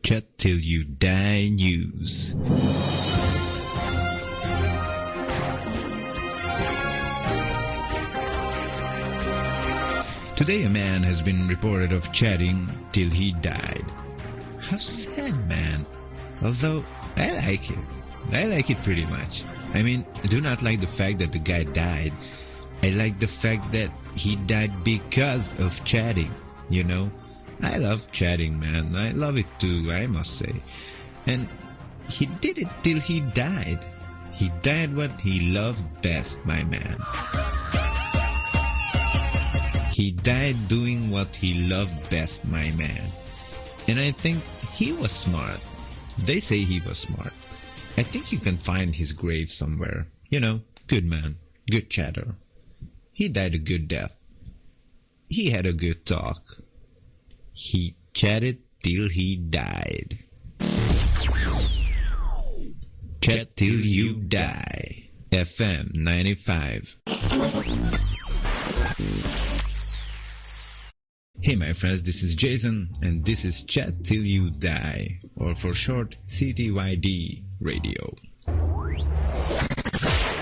Chat Till You Die News. Today a man has been reported of chatting till he died. How sad, man. Although, I like it. I like it pretty much. I mean, I do not like the fact that the guy died. I like the fact that he died because of chatting, you know? I love chatting, man. I love it too, I must say. And he did it till he died. He died what he loved best, my man. He died doing what he loved best, my man. And I think he was smart. They say he was smart. I think you can find his grave somewhere. You know, good man, good chatter. He died a good death. He had a good talk. He chatted till he died. Chat Till You Die. FM 95. Hey my friends, this is Jason and this is Chat Till You Die, or for short CTYD Radio.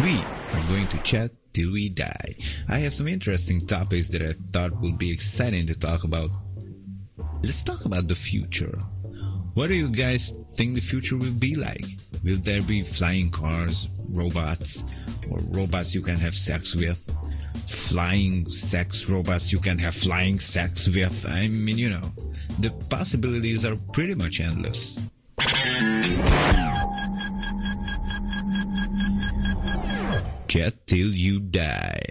We are going to chat till we die. I have some interesting topics that I thought would be exciting to talk about. Let's talk about the future. What do you guys think the future will be like? Will there be flying cars, robots, or robots you can have sex with? Flying sex robots you can have flying sex with? I mean, you know, the possibilities are pretty much endless. Chat Till You Die.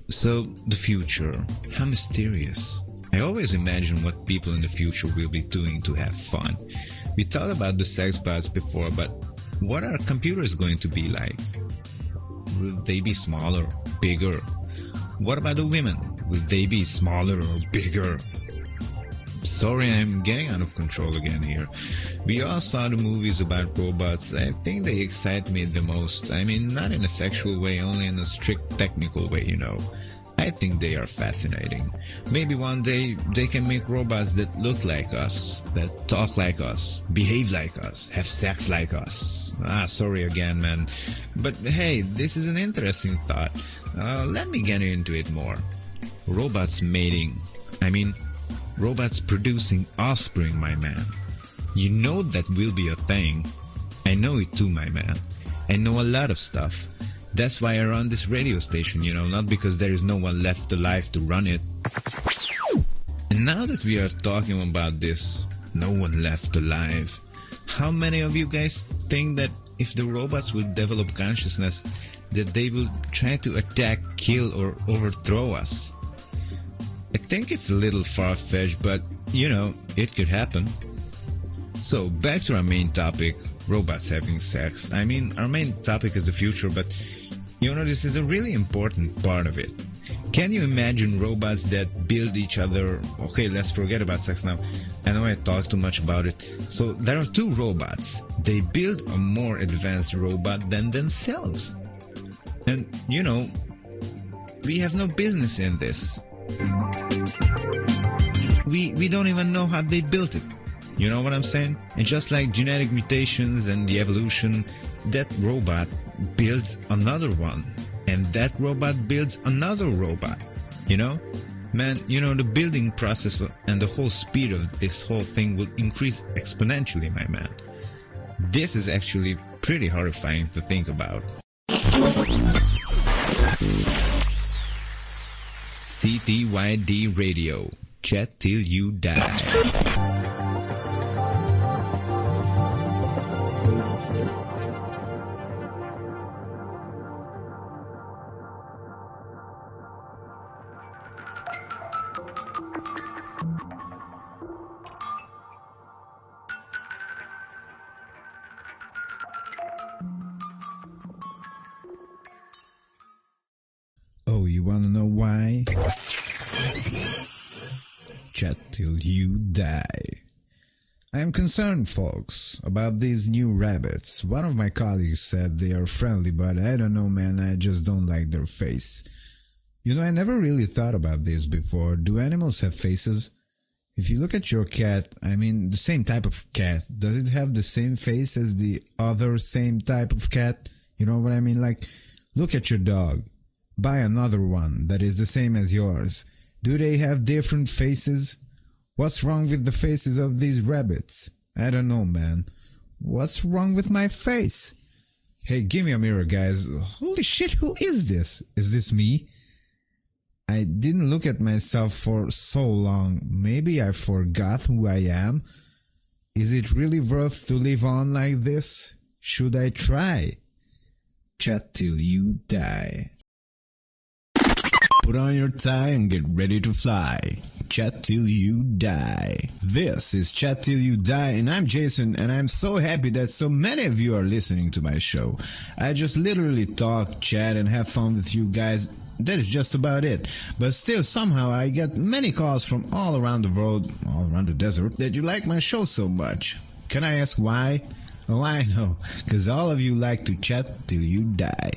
So, the future. How mysterious. I always imagine what people in the future will be doing to have fun. We thought about the sex bots before, but what are computers going to be like? Will they be smaller, bigger? What about the women? Will they be smaller or bigger? Sorry, I'm getting out of control again here. We all saw the movies about robots. I think they excite me the most. I mean, not in a sexual way, only in a strict technical way, you know. I think they are fascinating. Maybe one day they can make robots that look like us, that talk like us, behave like us, have sex like us. Sorry again, man. But hey, this is an interesting thought. Let me get into it more. Robots mating. I mean, robots producing offspring, my man. You know that will be a thing. I know it too, my man. I know a lot of stuff. That's why I run this radio station, you know, not because there is no one left alive to run it. And now that we are talking about this, no one left alive, how many of you guys think that if the robots will develop consciousness, that they will try to attack, kill, or overthrow us? I think it's a little far-fetched, but, you know, it could happen. So, back to our main topic, robots having sex. I mean, our main topic is the future, but, you know, this is a really important part of it. Can you imagine robots that build each other? Okay, let's forget about sex now. I know I talked too much about it. So, there are two robots. They build a more advanced robot than themselves. And, you know, we have no business in this. We don't even know how they built it. You know what I'm saying? And just like genetic mutations and the evolution, that robot builds another one. And that robot builds another robot. You know? Man, you know, the building process and the whole speed of this whole thing will increase exponentially, my man. This is actually pretty horrifying to think about. CTYD Radio. Chat Till You Die. Oh, you wanna know why? Chat Till You Die. I am concerned, folks, about these new rabbits. One of my colleagues said they are friendly, but I don't know, man, I just don't like their face. You know, I never really thought about this before. Do animals have faces? If you look at your cat, I mean the same type of cat, does it have the same face as the other same type of cat? You know what I mean? Like, look at your dog. Buy another one that is the same as yours. Do they have different faces? What's wrong with the faces of these rabbits? I don't know, man. What's wrong with my face? Hey, give me a mirror, guys. Holy shit, who is this? Is this me? I didn't look at myself for so long. Maybe I forgot who I am. Is it really worth to live on like this? Should I try? Chat till you die. Put on your tie and get ready to fly. Chat till you die. This is Chat till you die, and I'm Jason, and I'm so happy that so many of you are listening to my show. I just literally talk, chat, and have fun with you guys. That is just about it. But still, somehow I get many calls from all around the world, all around the desert, that you like my show so much. Can I ask why? Oh, I know, cause all of you like to chat till you die.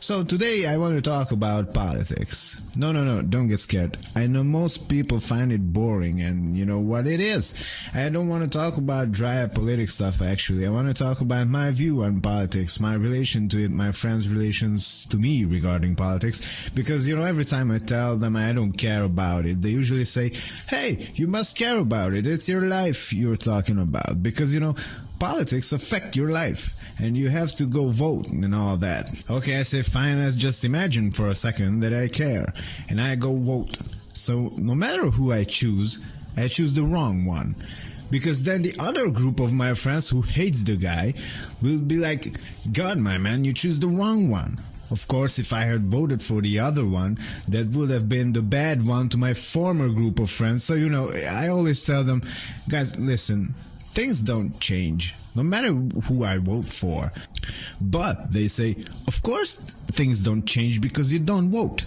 So today I want to talk about politics. No, don't get scared. I know most people find it boring, and you know what it is. I don't want to talk about dry political stuff actually. I want to talk about my view on politics, my relation to it, my friends' relations to me regarding politics. Because, you know, every time I tell them I don't care about it, they usually say, hey, you must care about it. It's your life you're talking about. Because, you know, politics affect your life. And you have to go vote and all that. Okay, I say fine, let's just imagine for a second that I care. And I go vote. So no matter who I choose the wrong one. Because then the other group of my friends who hates the guy will be like, God, my man, you choose the wrong one. Of course, if I had voted for the other one, that would have been the bad one to my former group of friends. So, you know, I always tell them, guys, listen, things don't change, no matter who I vote for. But they say, of course things don't change because you don't vote.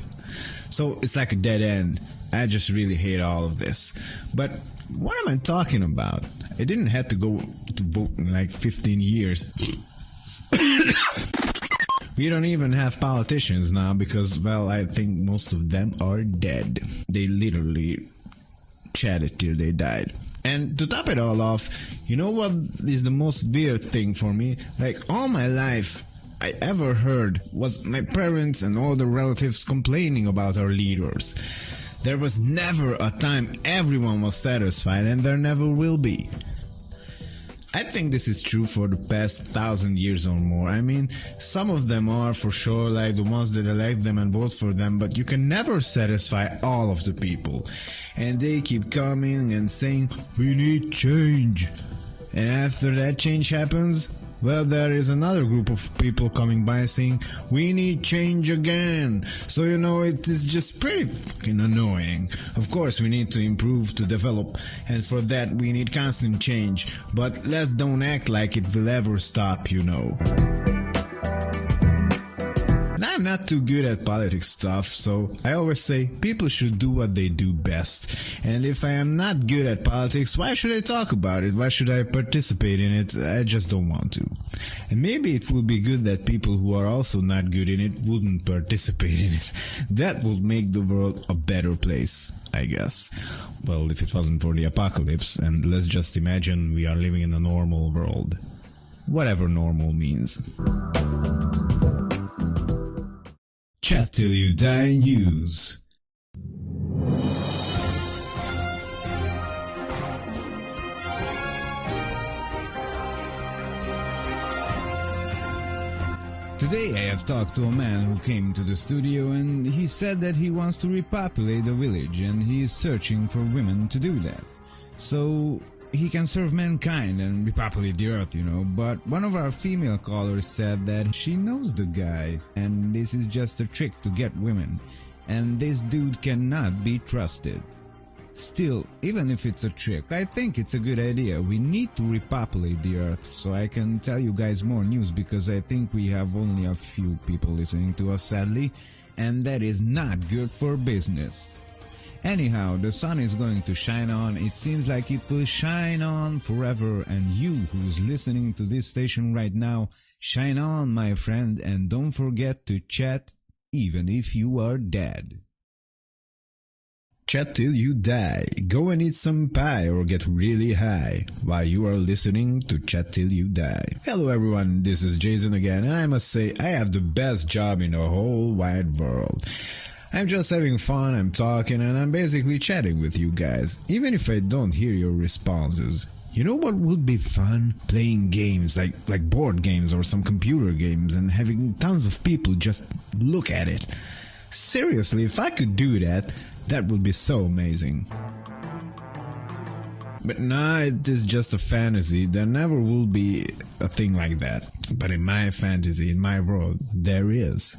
So it's like a dead end. I just really hate all of this. But what am I talking about? I didn't have to go to vote in like 15 years. We don't even have politicians now because, well, I think most of them are dead. They literally chatted till they died. And to top it all off, you know what is the most weird thing for me? Like, all my life I ever heard was my parents and all the relatives complaining about our leaders. There was never a time everyone was satisfied, and there never will be. I think this is true for the past 1,000 years or more. I mean, some of them are for sure, like the ones that elect them and vote for them, but you can never satisfy all of the people. And they keep coming and saying, we need change. And after that change happens, well, there is another group of people coming by saying, we need change again. So, you know, it is just pretty fucking annoying. Of course, we need to improve, to develop, and for that we need constant change. But let's don't act like it will ever stop, you know. And I'm not too good at politics stuff, so I always say people should do what they do best. And if I am not good at politics, why should I talk about it? Why should I participate in it? I just don't want to. And maybe it would be good that people who are also not good in it wouldn't participate in it. That would make the world a better place, I guess. Well, if it wasn't for the apocalypse, and let's just imagine we are living in a normal world. Whatever normal means. Chat till you die news. Today I have talked to a man who came to the studio and he said that he wants to repopulate the village and he is searching for women to do that. So he can serve mankind and repopulate the earth, you know, but one of our female callers said that she knows the guy and this is just a trick to get women and this dude cannot be trusted. Still, even if it's a trick, I think it's a good idea. We need to repopulate the earth, so I can tell you guys more news because I think we have only a few people listening to us sadly, and that is not good for business. Anyhow, the sun is going to shine on, it seems like it will shine on forever, and you who's listening to this station right now, shine on my friend, and don't forget to chat even if you are dead. Chat till you die. Go and eat some pie or get really high while you are listening to Chat till you die. Hello everyone, this is Jason again, and I must say I have the best job in the whole wide world. I'm just having fun, I'm talking, and I'm basically chatting with you guys, even if I don't hear your responses. You know what would be fun? Playing games like board games or some computer games and having tons of people just look at it. Seriously, if I could do that, that would be so amazing. But nah, it is just a fantasy. There never will be a thing like that. But in my fantasy, in my world, there is.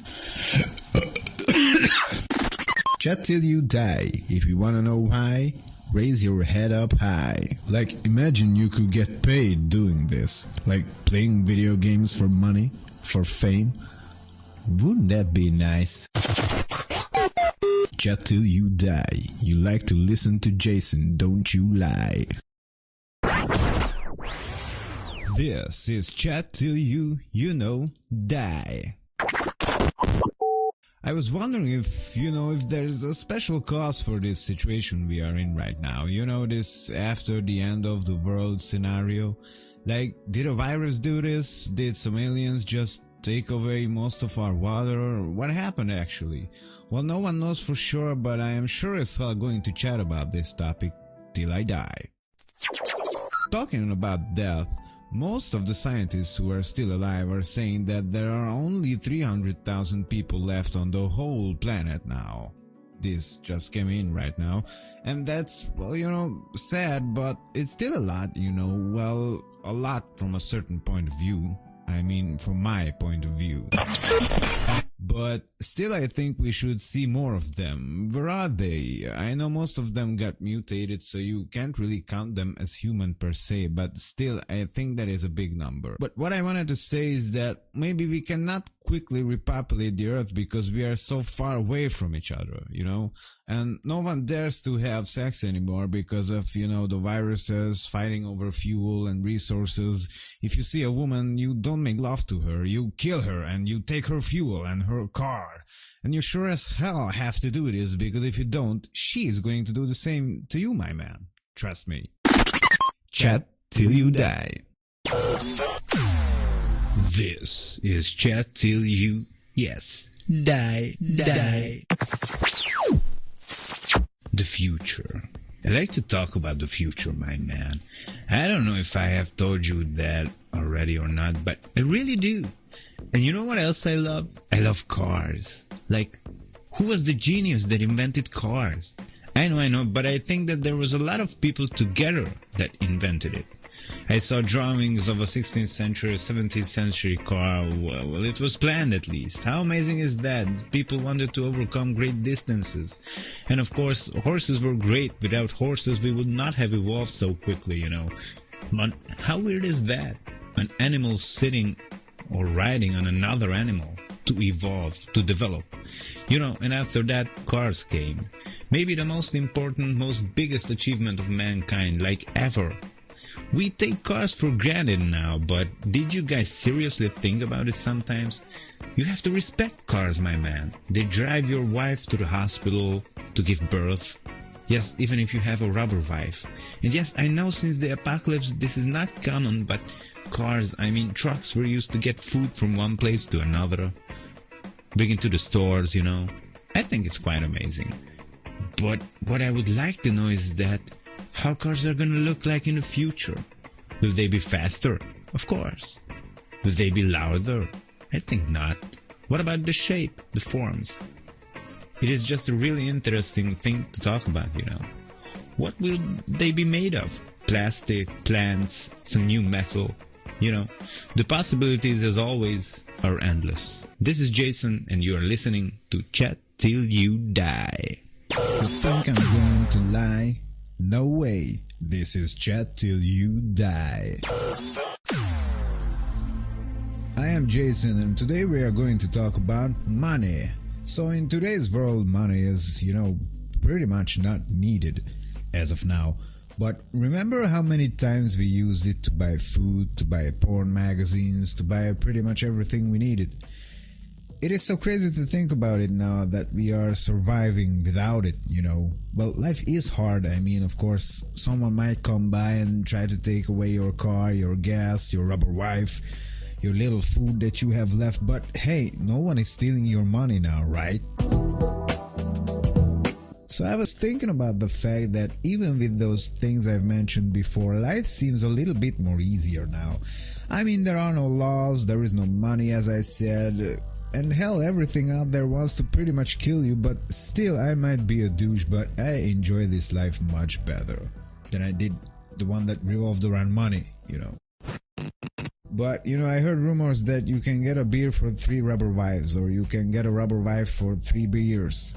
Chat till you die. If you wanna know why, raise your head up high. Like, imagine you could get paid doing this. Like, playing video games for money, for fame. Wouldn't that be nice? Chat till you die. You like to listen to Jason, don't you lie. This is Chat till you die. I was wondering if there's a special cause for this situation we are in right now. This after the end of the world scenario. Like, did a virus do this? Did some aliens just take away most of our water? What happened actually? Well, no one knows for sure, but I am sure as hell going to chat about this topic till I die. Talking about death, most of the scientists who are still alive are saying that there are only 300,000 people left on the whole planet now. This just came in right now, and that's, sad, but it's still a lot, a lot from a certain point of view. I mean, from my point of view. But still, I think we should see more of them. Where are they? I know most of them got mutated, so you can't really count them as human per se, but still, I think that is a big number. But what I wanted to say is that maybe we cannot quickly repopulate the earth because we are so far away from each other, and no one dares to have sex anymore because of, the viruses fighting over fuel and resources. If you see a woman, you don't make love to her, you kill her and you take her fuel and her car. And you sure as hell have to do this, because if you don't, she's going to do the same to you, my man. Trust me. Chat till you die. This is Chat till you, die. The future. I like to talk about the future, my man. I don't know if I have told you that already or not, but I really do. And you know what else I love? I love cars. Like, who was the genius that invented cars? I know, but I think that there was a lot of people together that invented it. I saw drawings of a 16th century, 17th century car. Well, it was planned at least. How amazing is that? People wanted to overcome great distances. And of course, horses were great. Without horses, we would not have evolved so quickly, But how weird is that? An animal sitting or riding on another animal to evolve, to develop. And after that, cars came. Maybe the most important, most biggest achievement of mankind, like ever. We take cars for granted now, but did you guys seriously think about it sometimes? You have to respect cars, my man. They drive your wife to the hospital to give birth. Yes, even if you have a rubber wife. And yes, I know since the apocalypse this is not common, but cars, trucks were used to get food from one place to another. Bring it to the stores, I think it's quite amazing. But what I would like to know is that how cars are gonna look like in the future. Will they be faster? Of course. Will they be louder? I think not. What about the shape, the forms? It is just a really interesting thing to talk about, What will they be made of? Plastic, plants, some new metal? The possibilities, as always, are endless. This is Jason, and you are listening to Chat Till You Die. You think I'm going to lie? No way. This is Chat Till You Die. I am Jason, and today we are going to talk about money. So in today's world, money is, pretty much not needed as of now. But remember how many times we used it to buy food, to buy porn magazines, to buy pretty much everything we needed. it is so crazy to think about it now that we are surviving without it, you know. Well, life is hard. I mean, of course, someone might come by and try to take away your car, your gas, your rubber wife, your little food that you have left, but hey, no one is stealing your money now, right? So I was thinking about the fact that even with those things I've mentioned before, life seems a little bit more easier now. I mean, there are no laws, there is no money, as I said, and hell, everything out there wants to pretty much kill you, but still, I might be a douche, but I enjoy this life much better than I did the one that revolved around money, you know. But, you know, I heard rumors that you can get a beer for 3 rubber wives, or you can get a rubber wife for 3 beers.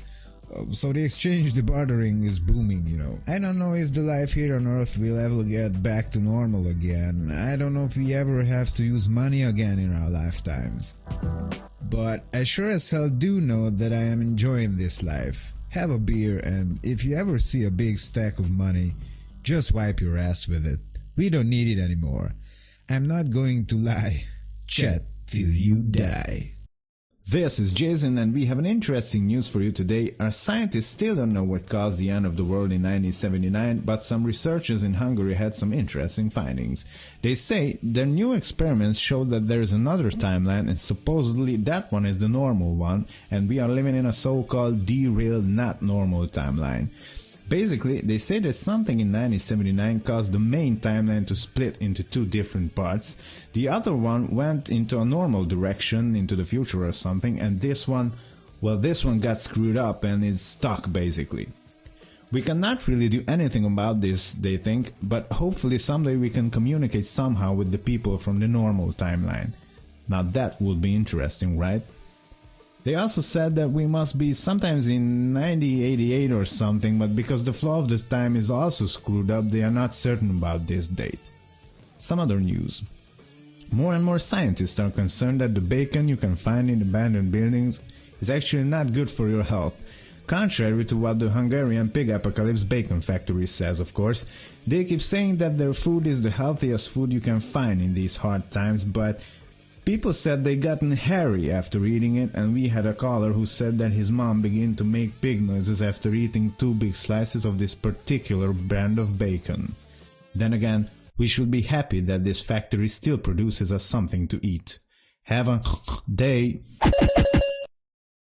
So the exchange, the bartering is booming, you know. I don't know if the life here on Earth will ever get back to normal again. I don't know if we ever have to use money again in our lifetimes. But I sure as hell do know that I am enjoying this life. Have a beer, and if you ever see a big stack of money, just wipe your ass with it. We don't need it anymore. I'm not going to lie. Chat till you die. This is Jason, and we have an interesting news for you today. Our scientists still don't know what caused the end of the world in 1979, but some researchers in Hungary had some interesting findings. They say their new experiments show that there is another timeline, and supposedly that one is the normal one, and we are living in a so-called derailed, not normal timeline. Basically, they say that something in 1979 caused the main timeline to split into 2 different parts. The other one went into a normal direction, into the future or something, and this one got screwed up and is stuck basically. We cannot really do anything about this, they think, but hopefully someday we can communicate somehow with the people from the normal timeline. Now that would be interesting, right? They also said that we must be sometimes in 9088 or something, but because the flow of the time is also screwed up, they are not certain about this date. Some other news. More and more scientists are concerned that the bacon you can find in abandoned buildings is actually not good for your health. Contrary to what the Hungarian Pig Apocalypse Bacon Factory says, of course. They keep saying that their food is the healthiest food you can find in these hard times, but people said they gotten hairy after eating it, and we had a caller who said that his mom began to make pig noises after eating 2 big slices of this particular brand of bacon. Then again, we should be happy that this factory still produces us something to eat. Have a day.